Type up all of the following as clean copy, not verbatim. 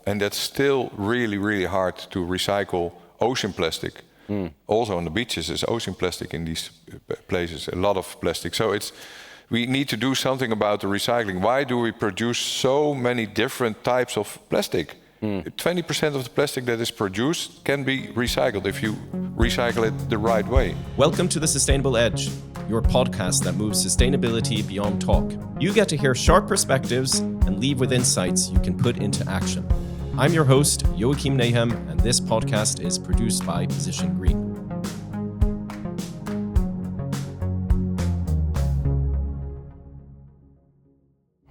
and that's still really, really hard to recycle ocean plastic. Also on the beaches, there's ocean plastic in these places, a lot of plastic. So we need to do something about the recycling. Why do we produce so many different types of plastic? 20% of the plastic that is produced can be recycled if you recycle it the right way. Welcome to The Sustainable Edge, your podcast that moves sustainability beyond talk. You get to hear sharp perspectives and leave with insights you can put into action. I'm your host, Joachim Nahum, and this podcast is produced by Position Green.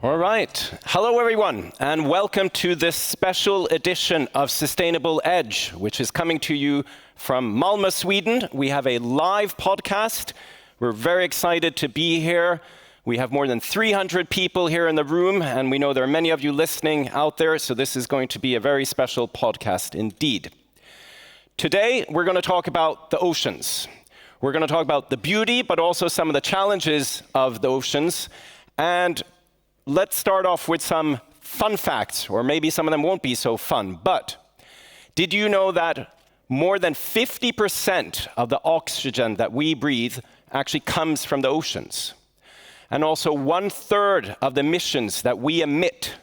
All right. Hello, everyone, and welcome to this special edition of Sustainable Edge, which is coming to you from Malmö, Sweden. We have a live podcast. We're very excited to be here. We have more than 300 people here in the room, and we know there are many of you listening out there, so this is going to be a very special podcast indeed. Today, we're going to talk about the oceans. We're going to talk about the beauty, but also some of the challenges of the oceans. And let's start off with some fun facts, or maybe some of them won't be so fun. But did you know that more than 50% of the oxygen that we breathe actually comes from the oceans? And also 1/3 of the emissions that we emit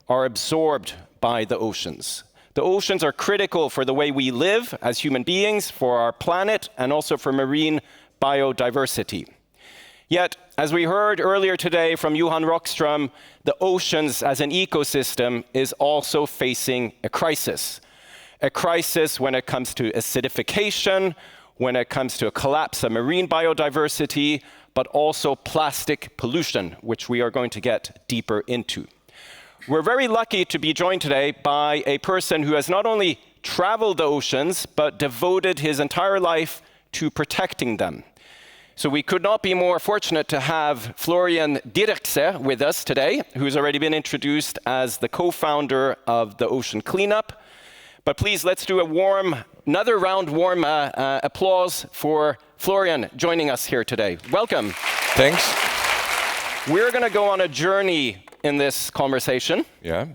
are absorbed by the oceans. The oceans are critical for the way we live as human beings, for our planet, and also for marine biodiversity. Yet, as we heard earlier today from Johan Rockström, the oceans as an ecosystem is also facing a crisis. A crisis when it comes to acidification, when it comes to a collapse of marine biodiversity, but also plastic pollution, which we are going to get deeper into. We're very lucky to be joined today by a person who has not only traveled the oceans, but devoted his entire life to protecting them. So we could not be more fortunate to have Florian Dirkse with us today, who's already been introduced as the co-founder of the Ocean Cleanup. But please, let's do another round warm applause for Florian joining us here today. Welcome. Thanks. We're going to go on a journey in this conversation,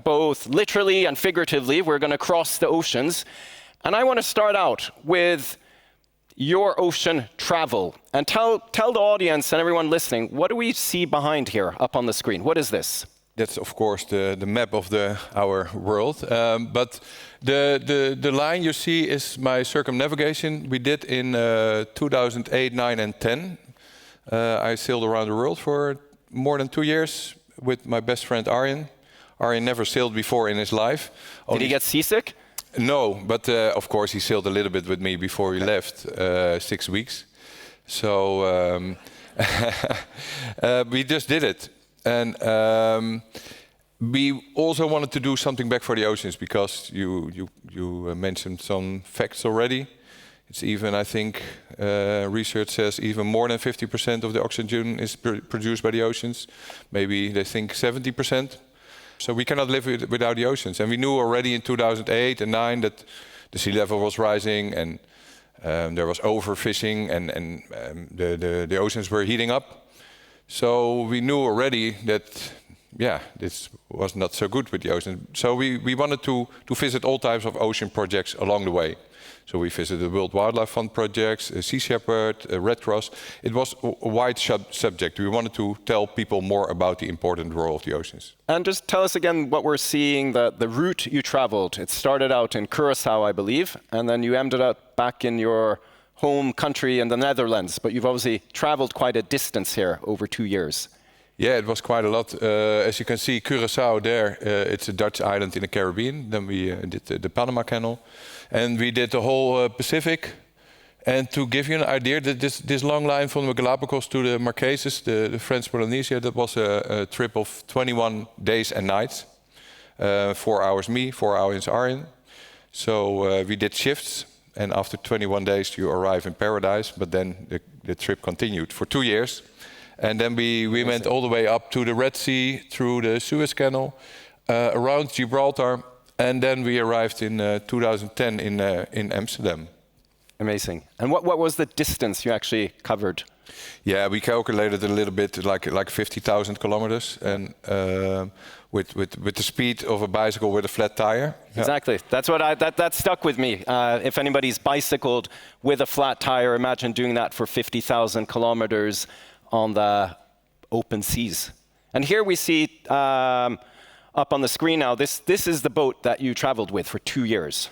both literally and figuratively. We're going to cross the oceans. And I want to start out with your ocean travel. And tell the audience and everyone listening, what do we see behind here up on the screen? What is this? That's, of course, the map of our world. But the line you see is my circumnavigation we did in 2008, 9, and 10. I sailed around the world for more than 2 years with my best friend Arjen. Arjen never sailed before in his life. Did he get seasick? No, but of course he sailed a little bit with me before he left, 6 weeks. So we just did it. And we also wanted to do something back for the oceans because you mentioned some facts already. It's even, I think, research says even more than 50% of the oxygen is produced by the oceans. Maybe they think 70%. So we cannot live without the oceans. And we knew already in 2008 and 2009 that the sea level was rising and there was overfishing and the oceans were heating up. So we knew already that, this was not so good with the ocean. So we wanted to visit all types of ocean projects along the way. So we visited the World Wildlife Fund projects, Sea Shepherd, Red Cross. It was a wide subject. We wanted to tell people more about the important role of the oceans. And just tell us again what we're seeing, the route you traveled. It started out in Curacao, I believe, and then you ended up back in your home country in the Netherlands. But you've obviously traveled quite a distance here over 2 years. Yeah, it was quite a lot. As you can see, Curacao there, it's a Dutch island in the Caribbean. Then we did the Panama Canal. And we did the whole Pacific. And to give you an idea, this long line from the Galapagos to the Marquesas, the French Polynesia, that was a trip of 21 days and nights. 4 hours me, 4 hours Arjen. So we did shifts. And after 21 days, you arrive in paradise. But then the trip continued for 2 years. And then we went all the way up to the Red Sea, through the Suez Canal, around Gibraltar. And then we arrived in 2010 in Amsterdam. Amazing. And what was the distance you actually covered? Yeah, we calculated a little bit, like 50,000 kilometers, and with the speed of a bicycle with a flat tire. Exactly. That's what that stuck with me. If anybody's bicycled with a flat tire, imagine doing that for 50,000 kilometers on the open seas. And here we see up on the screen now, this is the boat that you traveled with for 2 years.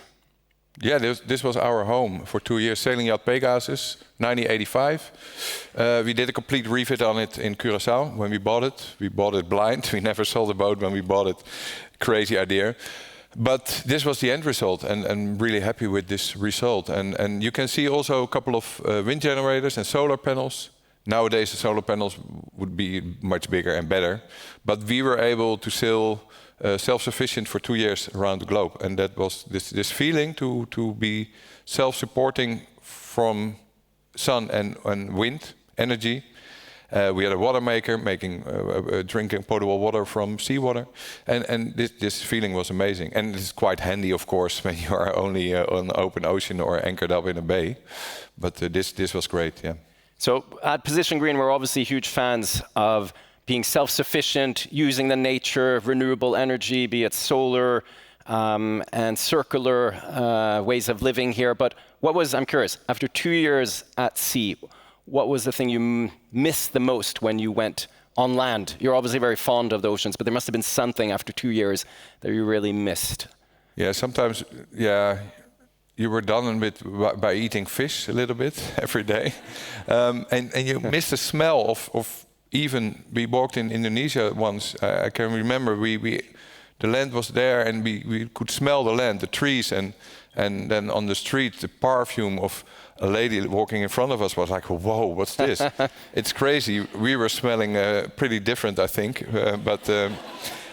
Yeah, this was our home for 2 years, sailing out Pegasus, 1985. We did a complete refit on it in Curaçao when we bought it. We bought it blind. We never sold the boat when we bought it. Crazy idea. But this was the end result, and I'm really happy with this result. And you can see also a couple of wind generators and solar panels. Nowadays, the solar panels would be much bigger and better. But we were able to sail self-sufficient for 2 years around the globe, and that was this feeling to be self-supporting from sun and wind energy. We had a water maker making drinking potable water from seawater, and this feeling was amazing. And it's quite handy, of course, when you are only on the open ocean or anchored up in a bay. But this was great, yeah. So at Position Green, we're obviously huge fans of being self-sufficient, using the nature, renewable energy, be it solar and circular ways of living here. But I'm curious, after 2 years at sea, what was the thing you missed the most when you went on land? You're obviously very fond of the oceans, but there must have been something after 2 years that you really missed. Yeah, sometimes, yeah. You were done with by eating fish a little bit every day, and you miss the smell of even. We walked in Indonesia once. I can remember the land was there, and we could smell the land, the trees, and then on the street the perfume of a lady walking in front of us was like, whoa, what's this? It's crazy. We were smelling pretty different, I think, but.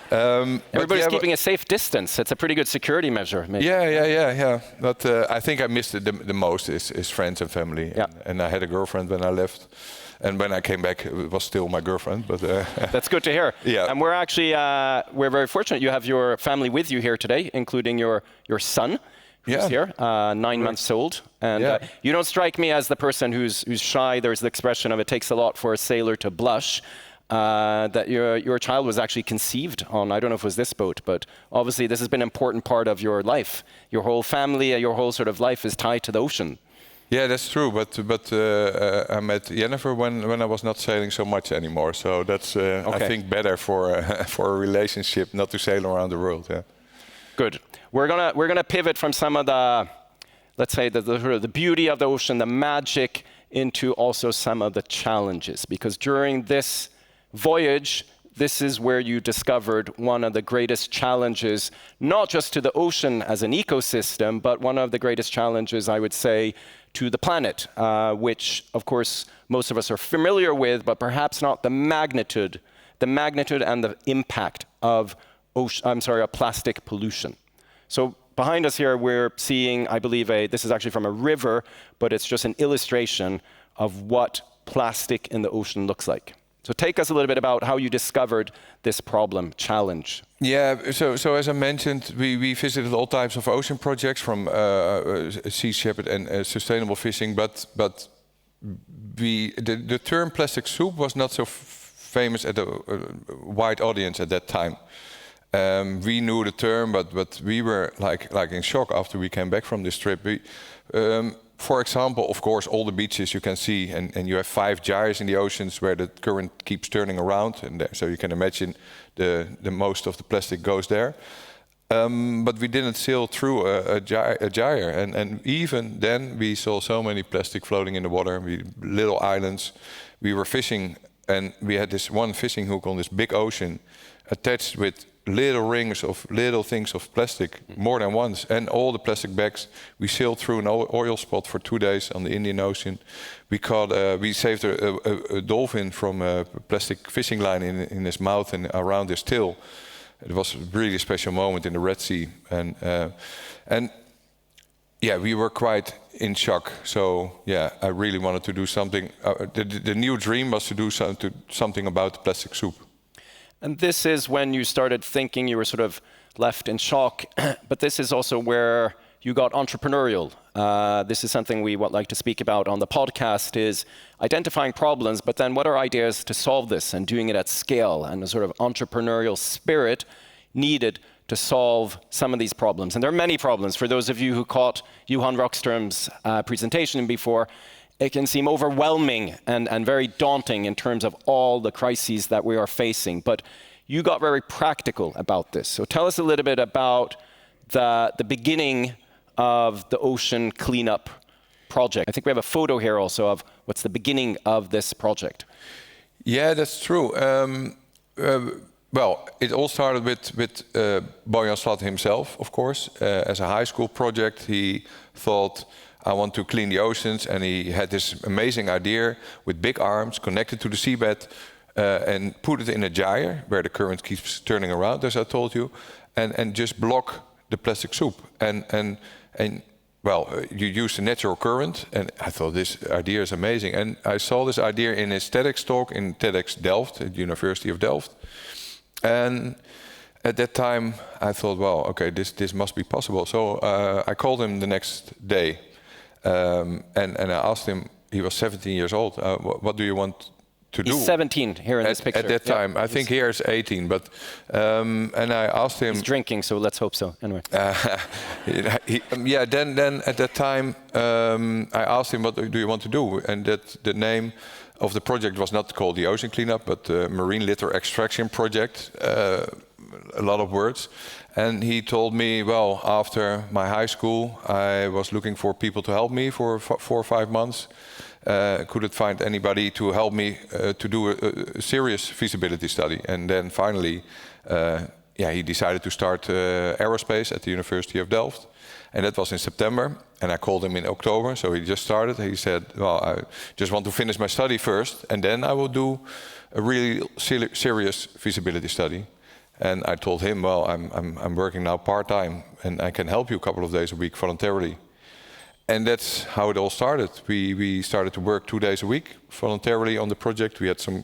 Everybody's keeping a safe distance. It's a pretty good security measure, maybe. Yeah. But I think I missed it the most is friends and family. Yeah. And I had a girlfriend when I left. And when I came back, it was still my girlfriend. But that's good to hear. Yeah. And we're actually we're very fortunate. You have your family with you here today, including your son, who's here, 9 months old. And you don't strike me as the person who's shy. There's the expression of it takes a lot for a sailor to blush. That your child was actually conceived on, I don't know if it was this boat, but obviously this has been an important part of your life. Your whole family, your whole sort of life is tied to the ocean. Yeah, that's true. But I met Jennifer when I was not sailing so much anymore. So that's I think better for a relationship, not to sail around the world. Yeah. Good. We're gonna pivot from some of the, let's say, the beauty of the ocean, the magic, into also some of the challenges, because during this voyage, this is where you discovered one of the greatest challenges, not just to the ocean as an ecosystem, but one of the greatest challenges, I would say, to the planet, which, of course, most of us are familiar with, but perhaps not the magnitude and the impact of plastic pollution. So behind us here, we're seeing, I believe, this is actually from a river, but it's just an illustration of what plastic in the ocean looks like. So take us a little bit about how you discovered this challenge. Yeah, so as I mentioned, we visited all types of ocean projects, from Sea Shepherd and sustainable fishing, but the term plastic soup was not so famous at a wide audience at that time. We knew the term, but we were like in shock after we came back from this trip. For example, of course, all the beaches you can see, and you have 5 gyres in the oceans where the current keeps turning around, and so you can imagine the most of the plastic goes there. But we didn't sail through a gyre, and even then we saw so many plastic floating in the water. Little islands. We were fishing, and we had this one fishing hook on this big ocean, attached with little rings of little things of plastic, more than once, and all the plastic bags. We sailed through an oil spot for 2 days on the Indian Ocean. We saved a dolphin from a plastic fishing line in his mouth and around his tail. It was a really special moment in the Red Sea, and yeah, we were quite in shock. So yeah, I really wanted to do something. The new dream was to do something about the plastic soup. And this is when you started thinking. You were sort of left in shock, but this is also where you got entrepreneurial. This is something we would like to speak about on the podcast, is identifying problems, but then what are ideas to solve this and doing it at scale, and the sort of entrepreneurial spirit needed to solve some of these problems. And there are many problems. For those of you who caught Johan Rockström's presentation before, it can seem overwhelming and very daunting in terms of all the crises that we are facing. But you got very practical about this. So tell us a little bit about the beginning of the ocean cleanup project. I think we have a photo here also of what's the beginning of this project. Yeah, that's true. Well, it all started with Boyan Slat himself, of course. As a high school project, he thought, I want to clean the oceans, and he had this amazing idea with big arms connected to the seabed and put it in a gyre where the current keeps turning around, as I told you, and just block the plastic soup. And well, you use the natural current, and I thought this idea is amazing. And I saw this idea in his TEDx talk in TEDx Delft, at the University of Delft. And at that time, I thought, well, okay, this must be possible. So I called him the next day, and I asked him. He was 17 years old. What do you want to do? He's 17 here in this picture. At that time, I think here is 18. But and I asked him. He's drinking, so let's hope so. Anyway. Yeah. Then at that time, I asked him, what do you want to do? And that the name of the project was not called the Ocean Cleanup, but the Marine Litter Extraction Project. A lot of words. And he told me, well, after my high school, I was looking for people to help me for 4 or 5 months. Couldn't find anybody to help me to do a serious feasibility study. And then finally, he decided to start aerospace at the University of Delft. And that was in September. And I called him in October, so he just started. He said, well, I just want to finish my study first, and then I will do a really serious feasibility study. And I told him, well, I'm working now part-time, and I can help you a couple of days a week voluntarily. And that's how it all started. We started to work 2 days a week voluntarily on the project. We had some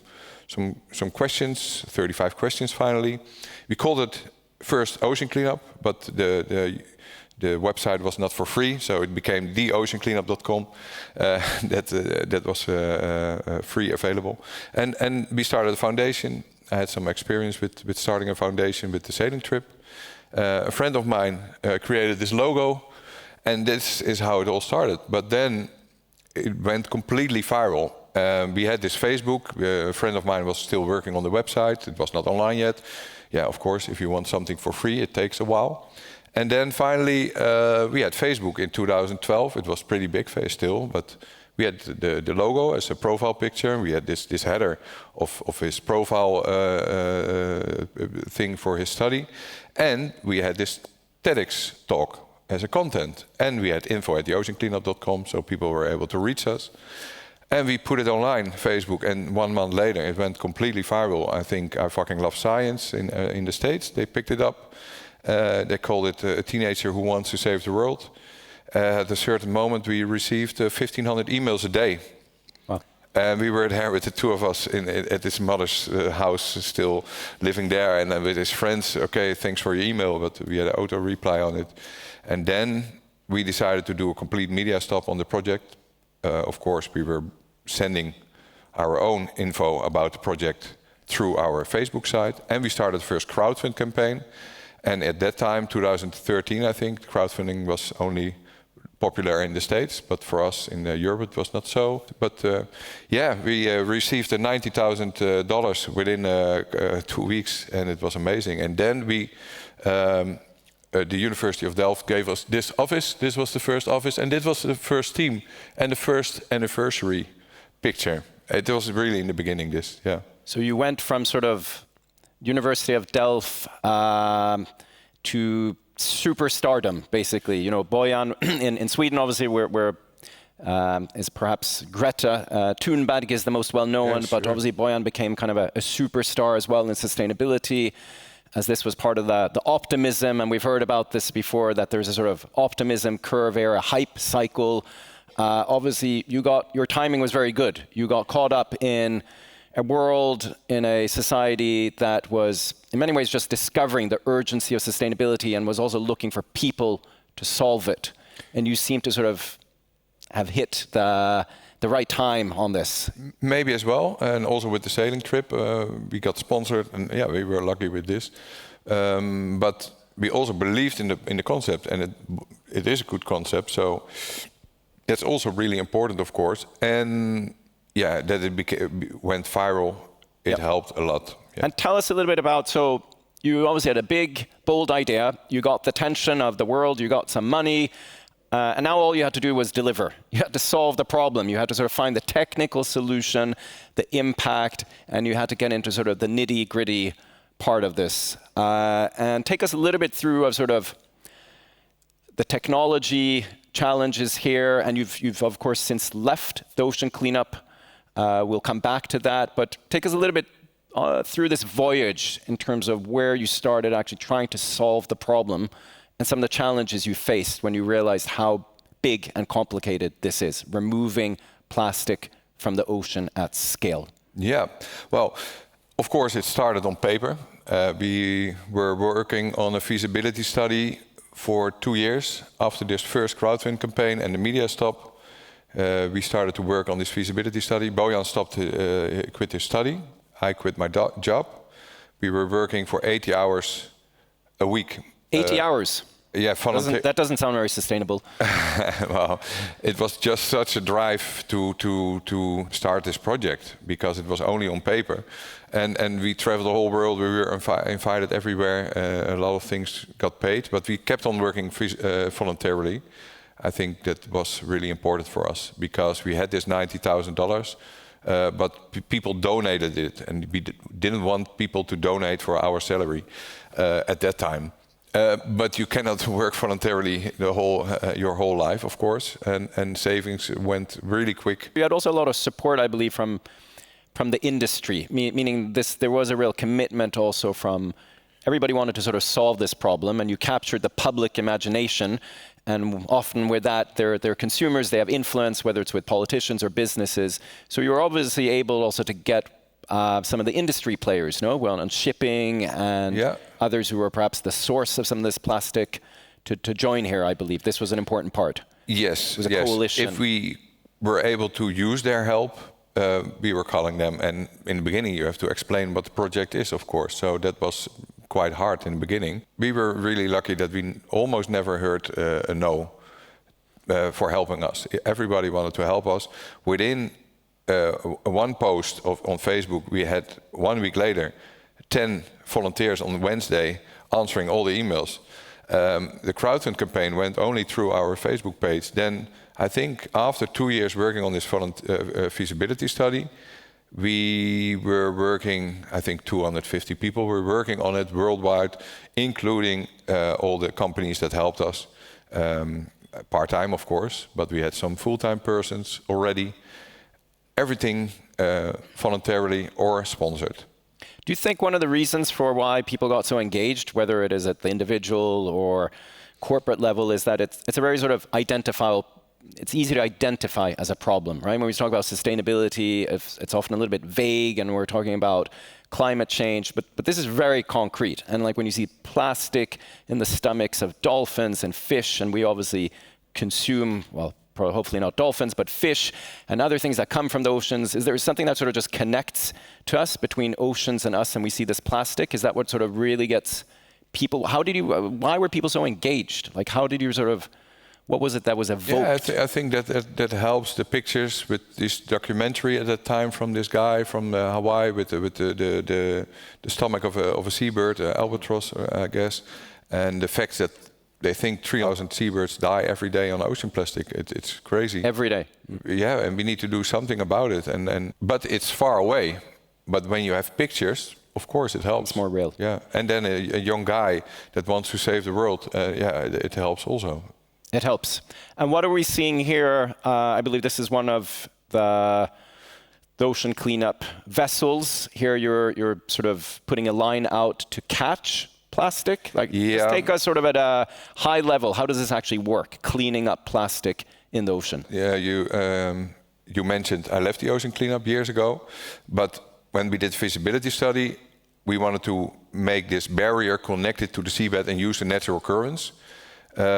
questions, 35 questions finally. We called it first Ocean Cleanup, but the website was not for free, so it became theoceancleanup.com. That was free available. And we started a foundation. I had some experience with starting a foundation with the sailing trip. A friend of mine created this logo, and this is how it all started. But then it went completely viral. We had this Facebook. A friend of mine was still working on the website. It was not online yet. Yeah, of course, if you want something for free, it takes a while. And then finally, we had Facebook in 2012. It was pretty big still, but we had the logo as a profile picture. We had this header of his profile thing for his study. And we had this TEDx talk as a content. And we had info@theoceancleanup.com, so people were able to reach us. And we put it online, Facebook, and 1 month later it went completely viral. I think I Fucking Love Science in the States, they picked it up. They called it a teenager who wants to save the world. At a certain moment, we received 1,500 emails a day. Wow. And we were there with the two of us at his mother's house, still living there, and with his friends. Okay, thanks for your email, but we had an auto reply on it. And then we decided to do a complete media stop on the project. Of course, we were sending our own info about the project through our Facebook site. And we started the first crowdfund campaign. And at that time, 2013, I think, crowdfunding was only popular in the States, but for us in Europe it was not so. But we received $90,000 within 2 weeks, and it was amazing. And then the University of Delft gave us this office. This was the first office, and this was the first team, and the first anniversary picture. It was really in the beginning, this, yeah. So you went from sort of University of Delft to superstardom, basically. You know, Boyan in Sweden, obviously, where is perhaps Greta Thunberg is the most well-known, yes, but sure. Obviously Boyan became kind of a superstar as well in sustainability, as this was part of the optimism, and we've heard about this before, that there's a sort of optimism curve here, a hype cycle. Obviously, your timing was very good. You got caught up in a world, in a society that was, in many ways, just discovering the urgency of sustainability and was also looking for people to solve it. And you seem to sort of have hit the right time on this. Maybe as well, and also with the sailing trip, we got sponsored, and yeah, we were lucky with this. But we also believed in the concept, and it is a good concept. So that's also really important, of course. And yeah, that it went viral. It helped a lot. Yeah. And tell us a little bit about, so you obviously had a big, bold idea. You got the attention of the world. You got some money. And now all you had to do was deliver. You had to solve the problem. You had to sort of find the technical solution, the impact, and you had to get into sort of the nitty-gritty part of this. And take us a little bit through of sort of the technology challenges here. And you've of course since left the ocean cleanup. We'll come back to that, but take us a little bit through this voyage in terms of where you started actually trying to solve the problem and some of the challenges you faced when you realized how big and complicated this is, removing plastic from the ocean at scale. Yeah, well, of course it started on paper. We were working on a feasibility study for 2 years after this first crowdfunding campaign and the media stop. We started to work on this feasibility study. Boyan quit his study. I quit my job. We were working for 80 hours a week. 80 hours? Yeah, that doesn't sound very sustainable. Well, it was just such a drive to start this project because it was only on paper. And we traveled the whole world. We were invited everywhere. A lot of things got paid, but we kept on working voluntarily. I think that was really important for us because we had this $90,000, but people donated it, and we didn't want people to donate for our salary at that time. But you cannot work voluntarily your whole life, of course, and savings went really quick. You had also a lot of support, I believe, from the industry, meaning there was a real commitment also from everybody wanted to sort of solve this problem, and you captured the public imagination. And often with that, they're consumers, they have influence, whether it's with politicians or businesses. So you're obviously able also to get some of the industry players, well, on shipping and others who were perhaps the source of some of this plastic to join here, I believe. This was an important part. Yes, it was a coalition. If we were able to use their help, we were calling them. And in the beginning, you have to explain what the project is, of course. So that was quite hard in the beginning. We were really lucky that we almost never heard a no for helping us. Everybody wanted to help us. Within one post on Facebook, we had 1 week later 10 volunteers on Wednesday answering all the emails. The crowdfunding campaign went only through our Facebook page. Then I think after 2 years working on this feasibility study, we were working, I think 250 people were working on it worldwide, including all the companies that helped us. Part-time, of course, but we had some full-time persons already. Everything voluntarily or sponsored. Do you think one of the reasons for why people got so engaged, whether it is at the individual or corporate level, is that it's a very sort of identifiable, it's easy to identify as a problem, right? When we talk about sustainability, it's often a little bit vague, and we're talking about climate change, but this is very concrete. And like when you see plastic in the stomachs of dolphins and fish, and we obviously consume, well, hopefully not dolphins, but fish and other things that come from the oceans. Is there something that sort of just connects to us between oceans and us, and we see this plastic? Is that what sort of really gets people? Why were people so engaged? Like, how did you sort of, what was it that was evoked? Yeah, I think that helps. The pictures with this documentary at that time from this guy from Hawaii with the stomach of a seabird, albatross, I guess, and the fact that they think 3,000 seabirds die every day on ocean plastic. It's crazy. Every day. Yeah, and we need to do something about it. But it's far away. But when you have pictures, of course it helps. It's more real. Yeah, and then a young guy that wants to save the world, it helps also. It helps. And what are we seeing here? I believe this is one of the ocean cleanup vessels. Here you're sort of putting a line out to catch plastic. Just take us sort of at a high level. How does this actually work, cleaning up plastic in the ocean? Yeah, you mentioned I left the ocean cleanup years ago, but when we did feasibility study, we wanted to make this barrier connected to the seabed and use the natural currents.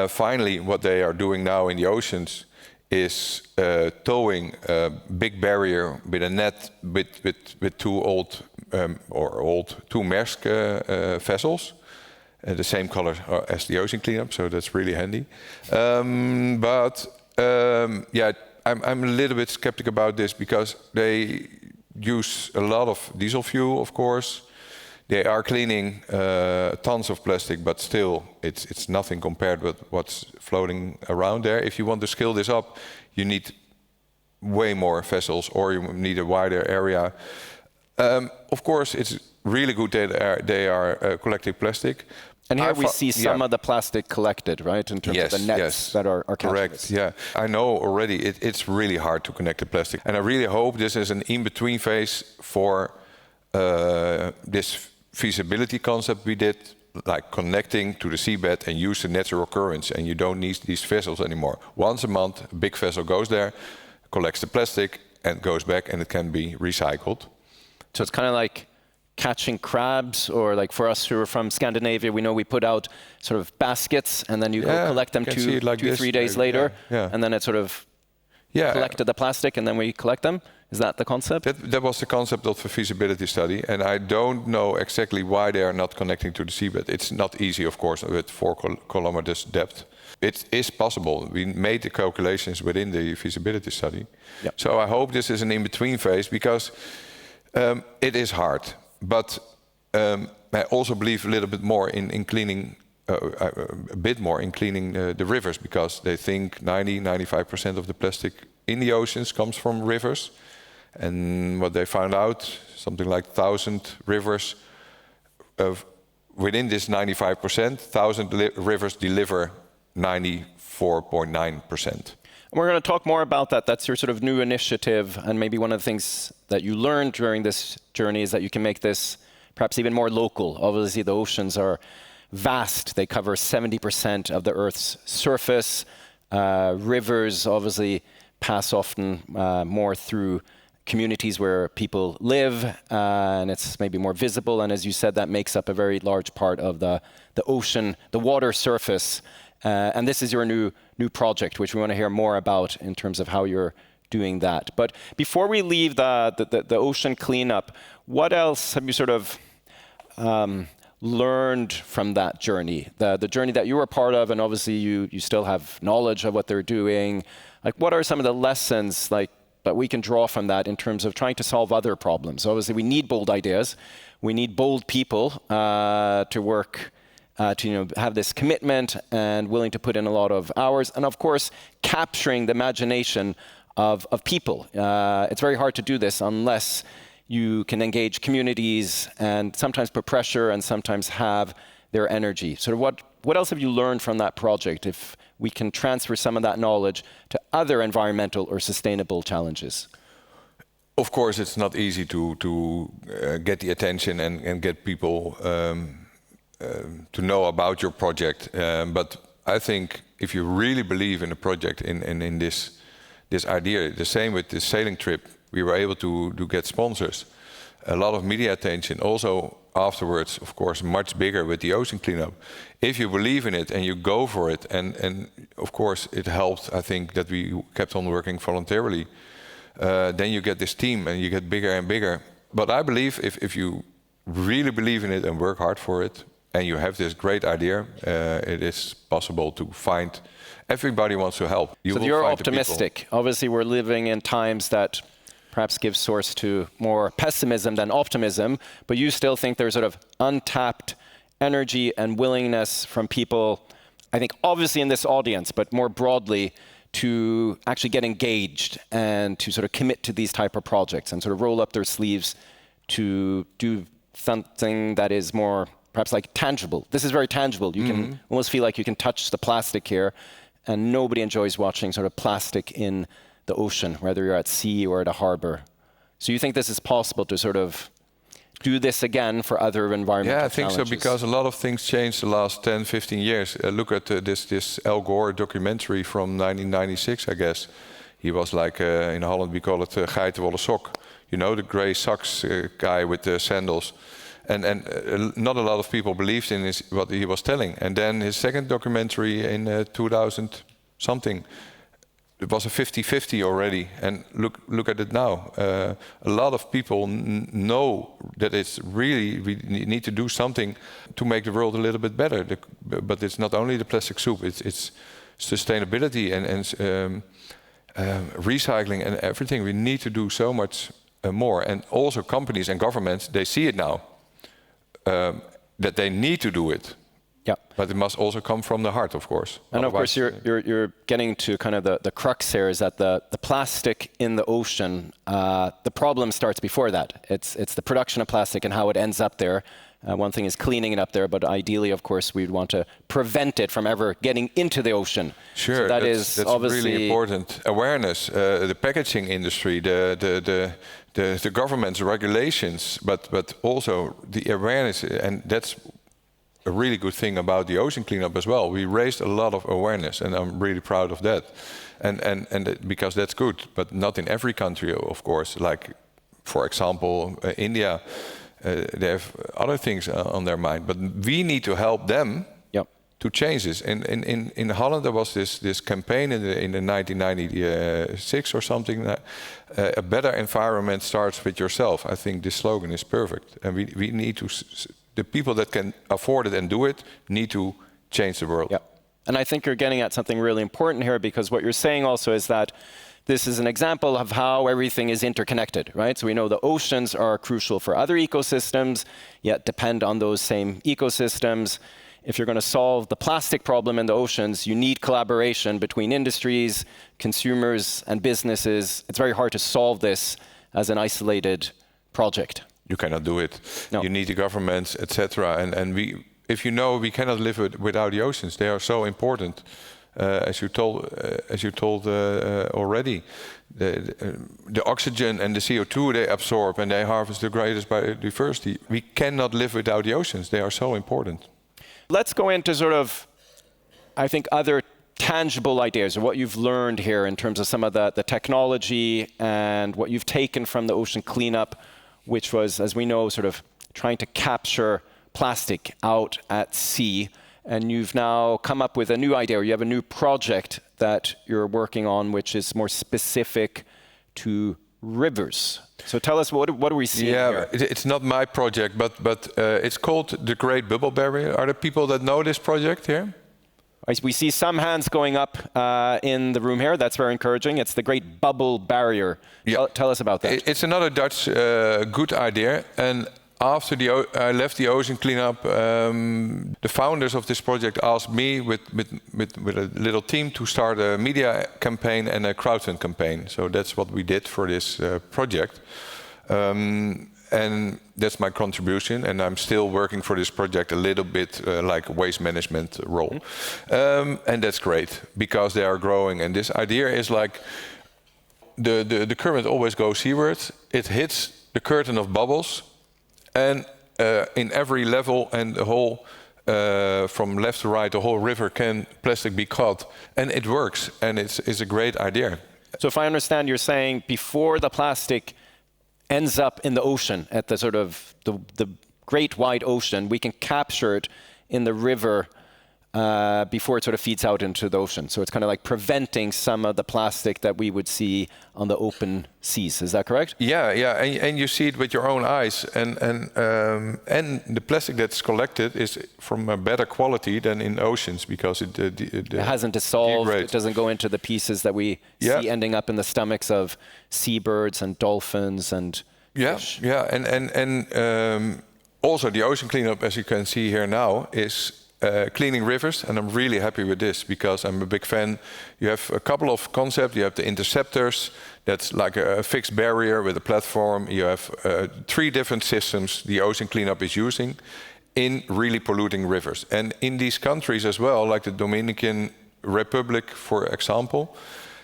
Finally, what they are doing now in the oceans is towing a big barrier with a net with two two Maersk vessels, the same color as the ocean cleanup, so that's really handy. Yeah, I'm a little bit skeptic about this because they use a lot of diesel fuel, of course. They are cleaning tons of plastic, but still, it's nothing compared with what's floating around there. If you want to scale this up, you need way more vessels, or you need a wider area. Of course, it's really good that they are collecting plastic. And here we see some of the plastic collected, right, in terms of the nets that are correct. Yeah, I know already it's really hard to connect the plastic, and I really hope this is an in-between phase for this feasibility concept we did, like connecting to the seabed and use the natural currents, and you don't need these vessels anymore. Once a month, a big vessel goes there, collects the plastic, and goes back, and it can be recycled. So it's kind of like catching crabs, or like for us who are from Scandinavia, we know we put out sort of baskets, and then you go collect them 2-3 days later, and then it sort of collected the plastic, and then we collect them. Is that the concept? That was the concept of the feasibility study, and I don't know exactly why they are not connecting to the seabed. It's not easy, of course, with 4 kilometers depth. It is possible. We made the calculations within the feasibility study. Yep. So I hope this is an in-between phase, because it is hard. But I also believe a little bit more in cleaning, a bit more in cleaning the rivers, because they think 90-95% of the plastic in the oceans comes from rivers. And what they found out, something like 1,000 rivers, within this 95%, 1,000 rivers deliver 94.9%. We're going to talk more about that. That's your sort of new initiative, and maybe one of the things that you learned during this journey is that you can make this perhaps even more local. Obviously, the oceans are vast. They cover 70% of the Earth's surface. Rivers obviously pass often more through communities where people live, and it's maybe more visible. And as you said, that makes up a very large part of the ocean, the water surface. And this is your new project, which we want to hear more about in terms of how you're doing that. But before we leave the ocean cleanup, what else have you sort of learned from that journey? The journey that you were part of, and obviously you still have knowledge of what they're doing. Like, what are some of the lessons that we can draw from that in terms of trying to solve other problems? Obviously, we need bold ideas. We need bold people to work. To have this commitment and willing to put in a lot of hours, and of course capturing the imagination of people. It's very hard to do this unless you can engage communities and sometimes put pressure and sometimes have their energy. So what else have you learned from that project, if we can transfer some of that knowledge to other environmental or sustainable challenges? Of course, it's not easy to get the attention and get people to know about your project, but I think if you really believe in the project, in this idea, the same with the sailing trip, we were able to get sponsors, a lot of media attention. Also afterwards, of course, much bigger with the ocean cleanup. If you believe in it and you go for it, and of course it helped, I think, that we kept on working voluntarily, then you get this team and you get bigger and bigger. But I believe if you really believe in it and work hard for it, and you have this great idea, it is possible to find. Everybody wants to help. So you're optimistic. Obviously, we're living in times that perhaps give source to more pessimism than optimism, but you still think there's sort of untapped energy and willingness from people, I think obviously in this audience, but more broadly, to actually get engaged and to sort of commit to these type of projects and sort of roll up their sleeves to do something that is more perhaps like tangible. This is very tangible. You can almost feel like you can touch the plastic here, and nobody enjoys watching sort of plastic in the ocean, whether you're at sea or at a harbor. So you think this is possible to sort of do this again for other environmental challenges? Yeah, I think so, because a lot of things changed the last 10, 15 years. Look at this Al Gore documentary from 1996, I guess. He was like, in Holland we call it geitenwolle sok. You know, the grey socks guy with the sandals. Not a lot of people believed in what he was telling. And then his second documentary in 2000 something, it was a 50-50 already. And look at it now. A lot of people know that it's really, we need to do something to make the world a little bit better. But it's not only the plastic soup, it's sustainability and recycling and everything. We need to do so much more. And also companies and governments, they see it now, that they need to do it. Yeah. But it must also come from the heart, of course. And of course, you're getting to kind of the crux here, is that the plastic in the ocean, the problem starts before that. It's the production of plastic and how it ends up there. One thing is cleaning it up there, but ideally, of course, we'd want to prevent it from ever getting into the ocean. Sure, so that's obviously really important. Awareness, the packaging industry, the government's regulations, but also the awareness, and that's a really good thing about the ocean cleanup as well. We raised a lot of awareness, and I'm really proud of that. And because that's good, but not in every country, of course. Like, for example, India, they have other things on their mind, but we need to help them to change this. In Holland, there was this campaign in the 1996 or something. A better environment starts with yourself. I think this slogan is perfect, and we need to. The people that can afford it and do it need to change the world. Yeah. And I think you're getting at something really important here, because what you're saying also is that this is an example of how everything is interconnected, right? So we know the oceans are crucial for other ecosystems, yet depend on those same ecosystems. If you're going to solve the plastic problem in the oceans, you need collaboration between industries, consumers, and businesses. It's very hard to solve this as an isolated project. You cannot do it. No. You need the governments, etc. And if you know, we cannot live without the oceans. They are so important, as you told already. The oxygen and the CO2 they absorb, and they harvest the greatest biodiversity. We cannot live without the oceans. They are so important. Let's go into sort of, I think, other tangible ideas, or what you've learned here in terms of some of the technology and what you've taken from the ocean cleanup, which was, as we know, sort of trying to capture plastic out at sea. And you've now come up with a new idea, or you have a new project that you're working on, which is more specific to rivers. So tell us, what do we see here? It's not my project, but it's called the Great Bubble Barrier. Are there people that know this project here? We see some hands going up in the room here. That's very encouraging. It's the Great Bubble Barrier. Yeah. Tell us about that. It's another Dutch good idea. And after I left the ocean cleanup, the founders of this project asked me with a little team to start a media campaign and a crowdfund campaign. So that's what we did for this project. And that's my contribution, and I'm still working for this project a little bit like a waste management role. And that's great, because they are growing. And this idea is like the current always goes seawards. It hits the curtain of bubbles, and in every level and the whole, from left to right, the whole river can plastic be caught. And it works, and it's a great idea. So if I understand, you're saying before the plastic ends up in the ocean, at the sort of the great wide ocean, we can capture it in the river before it sort of feeds out into the ocean. So it's kind of like preventing some of the plastic that we would see on the open seas. Is that correct? Yeah, and you see it with your own eyes. And the plastic that's collected is from a better quality than in oceans, because it hasn't dissolved. It doesn't go into the pieces that we see ending up in the stomachs of seabirds and dolphins and fish. Yeah, and also the ocean cleanup, as you can see here now, is cleaning rivers, and I'm really happy with this, because I'm a big fan. You have a couple of concepts. You have the interceptors, that's like a fixed barrier with a platform. You have 3 different systems the ocean cleanup is using in really polluting rivers. And in these countries as well, like the Dominican Republic, for example,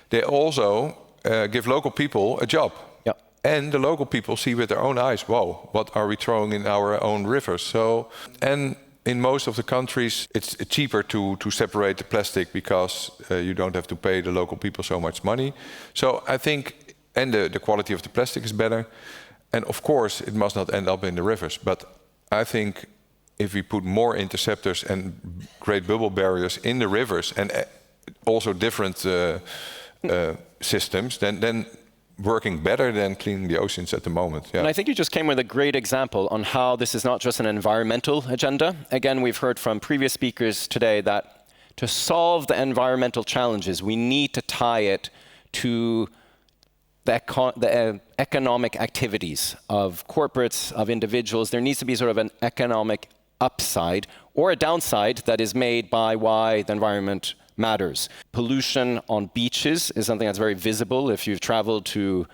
they also give local people a job. Yeah. And the local people see with their own eyes, wow, what are we throwing in our own rivers? So, and in most of the countries, it's cheaper to separate the plastic, because you don't have to pay the local people so much money. So I think, and the quality of the plastic is better. And of course, it must not end up in the rivers. But I think if we put more interceptors and great bubble barriers in the rivers and also different systems, then working better than cleaning the oceans at the moment. Yeah. And I think you just came with a great example on how this is not just an environmental agenda. Again, we've heard from previous speakers today that to solve the environmental challenges, we need to tie it to the economic activities of corporates, of individuals. There needs to be sort of an economic upside or a downside that is made by why the environment matters. Pollution on beaches is something that's very visible. If you've traveled to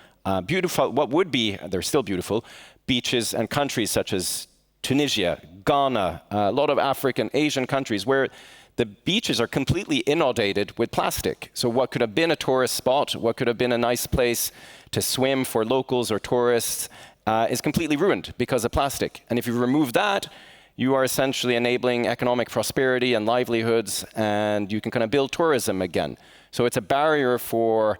beautiful, what would be, they're still beautiful, beaches and countries such as Tunisia, Ghana, a lot of African, Asian countries where the beaches are completely inundated with plastic. So what could have been a tourist spot, what could have been a nice place to swim for locals or tourists is completely ruined because of plastic. And if you remove that, you are essentially enabling economic prosperity and livelihoods, and you can kind of build tourism again. So it's a barrier for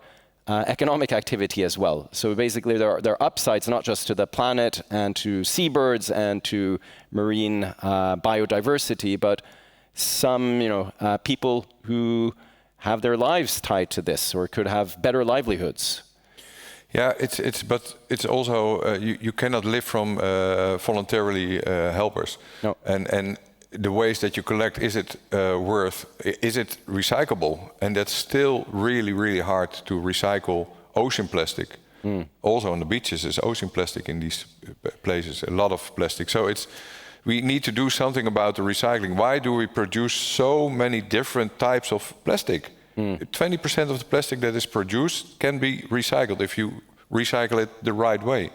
economic activity as well. So basically there are upsides not just to the planet and to seabirds and to marine biodiversity, but some people who have their lives tied to this or could have better livelihoods. Yeah, but it's also you cannot live from voluntarily helpers. No. And the waste that you collect, is it recyclable? And that's still really, really hard to recycle ocean plastic. Also on the beaches is ocean plastic in these places, a lot of plastic. So we need to do something about the recycling. Why do we produce so many different types of plastic? 20% of the plastic that is produced can be recycled if you recycle it the right way.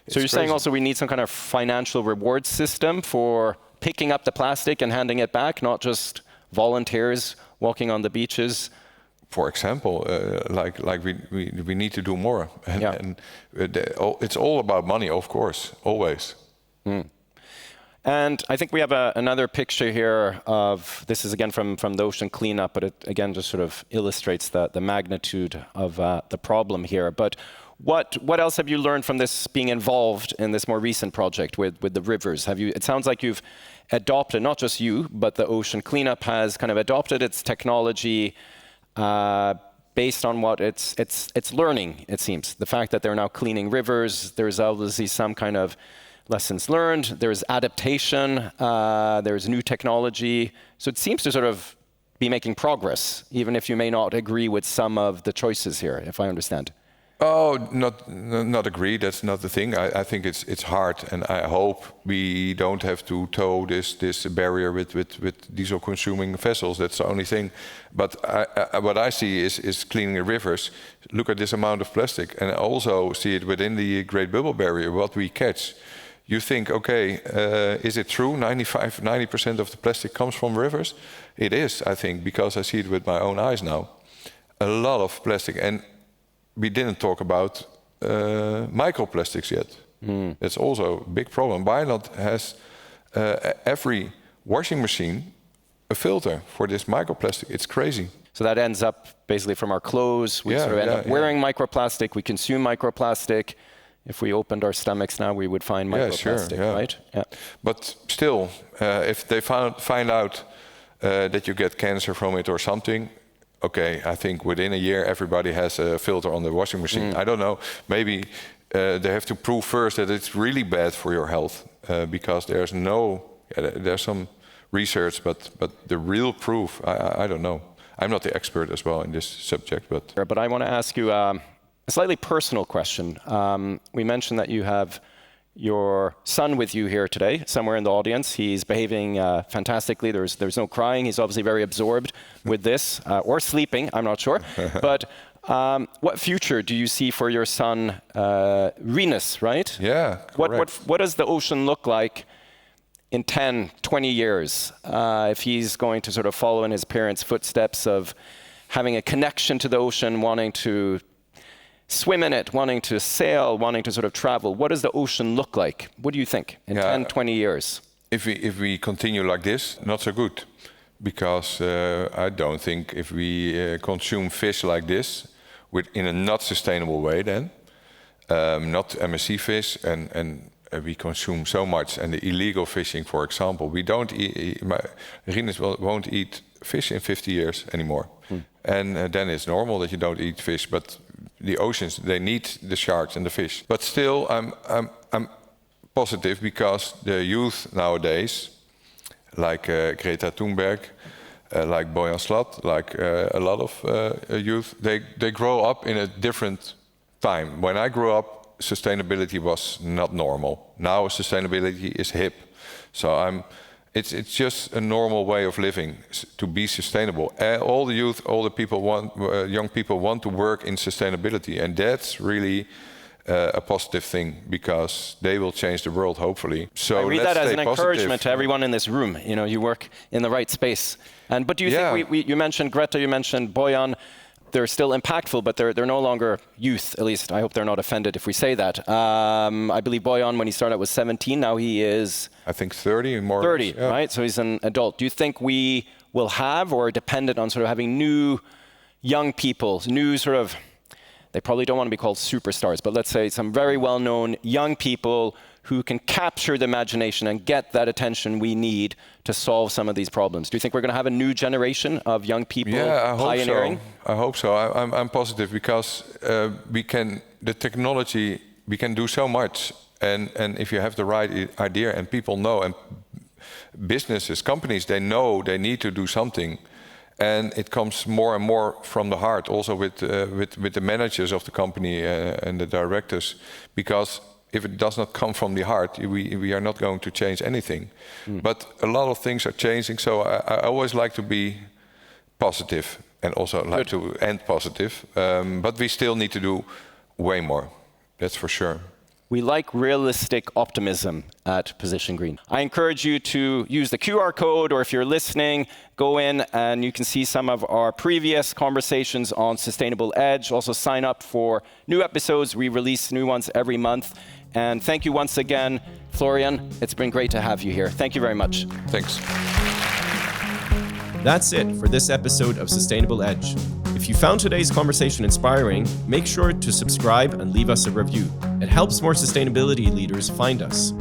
So you're saying also we need some kind of financial reward system for picking up the plastic and handing it back, not just volunteers walking on the beaches? For example, we need to do more. And it's all about money, of course, always. And I think we have another picture here of, this is again from the ocean cleanup, but it again just sort of illustrates the magnitude of the problem here. But what else have you learned from this being involved in this more recent project with the rivers? It sounds like you've adopted, not just you, but the ocean cleanup has kind of adopted its technology based on what it's learning, it seems. The fact that they're now cleaning rivers, there's obviously some kind of lessons learned, there's adaptation, there's new technology. So it seems to sort of be making progress, even if you may not agree with some of the choices here, if I understand. Oh, not agree. That's not the thing. I think it's hard, and I hope we don't have to tow this barrier with diesel-consuming vessels. That's the only thing. But what I see is cleaning the rivers. Look at this amount of plastic, and I also see it within the Great Bubble Barrier. What we catch. You think, okay, is it true 90% of the plastic comes from rivers? It is, I think, because I see it with my own eyes now. A lot of plastic. And we didn't talk about microplastics yet. That's also a big problem. Boyan has every washing machine a filter for this microplastic. It's crazy. So that ends up basically from our clothes. We sort of end up wearing microplastic. We consume microplastic. If we opened our stomachs now, we would find microplastic, right? Yeah. But still, if they find out that you get cancer from it or something, okay, I think within a year everybody has a filter on the washing machine. I don't know. Maybe they have to prove first that it's really bad for your health because there's some research, but the real proof, I don't know. I'm not the expert as well in this subject, but. But I want to ask you a slightly personal question. We mentioned that you have your son with you here today, somewhere in the audience. He's behaving fantastically. There's no crying. He's obviously very absorbed with this, or sleeping, I'm not sure. But what future do you see for your son, Rinus, right? Yeah, correct. What does the ocean look like in 10, 20 years, if he's going to sort of follow in his parents' footsteps of having a connection to the ocean, wanting to swim in it, wanting to sail, wanting to sort of travel? What does the ocean look like? What do you think in 10, 20 years? If we continue like this, not so good. Because I don't think if we consume fish like this, in a not sustainable way then, not MSC fish and we consume so much, and the illegal fishing, for example, we don't eat. Rinus won't eat fish in 50 years anymore, and then it's normal that you don't eat fish. But the oceans, they need the sharks and the fish. But still, I'm positive because the youth nowadays, like Greta Thunberg, like Boyan Slat, like a lot of youth, they grow up in a different time. When I grew up, sustainability was not normal. Now sustainability is hip. So it's just a normal way of living to be sustainable. All the youth, all the people young people want to work in sustainability, and that's really a positive thing because they will change the world, hopefully. So I read that as an encouragement to positive. everyone in this room. You know, you work in the right space. But do you think you mentioned Greta, you mentioned Boyan? They're still impactful, but they're no longer youth. At least I hope they're not offended if we say that. I believe Boyan, when he started, was 17. Now he is, I think 30 more. 30, right? So he's an adult. Do you think we will have, or are dependent on sort of having new young people, new sort of, they probably don't want to be called superstars, but let's say some very well-known young people who can capture the imagination and get that attention we need to solve some of these problems? Do you think we're going to have a new generation of young people pioneering? I hope so. I'm positive because the technology, we can do so much. And if you have the right idea and people know, and businesses, companies, they know they need to do something. And it comes more and more from the heart, also with the managers of the company and the directors, because if it does not come from the heart, we are not going to change anything. But a lot of things are changing, so I always like to be positive and also like to end positive. But we still need to do way more, that's for sure. We like realistic optimism at Position Green. I encourage you to use the QR code, or if you're listening, go in and you can see some of our previous conversations on Sustainable Edge. Also sign up for new episodes. We release new ones every month. And thank you once again, Florian. It's been great to have you here. Thank you very much. Thanks. That's it for this episode of Sustainable Edge. If you found today's conversation inspiring, make sure to subscribe and leave us a review. It helps more sustainability leaders find us.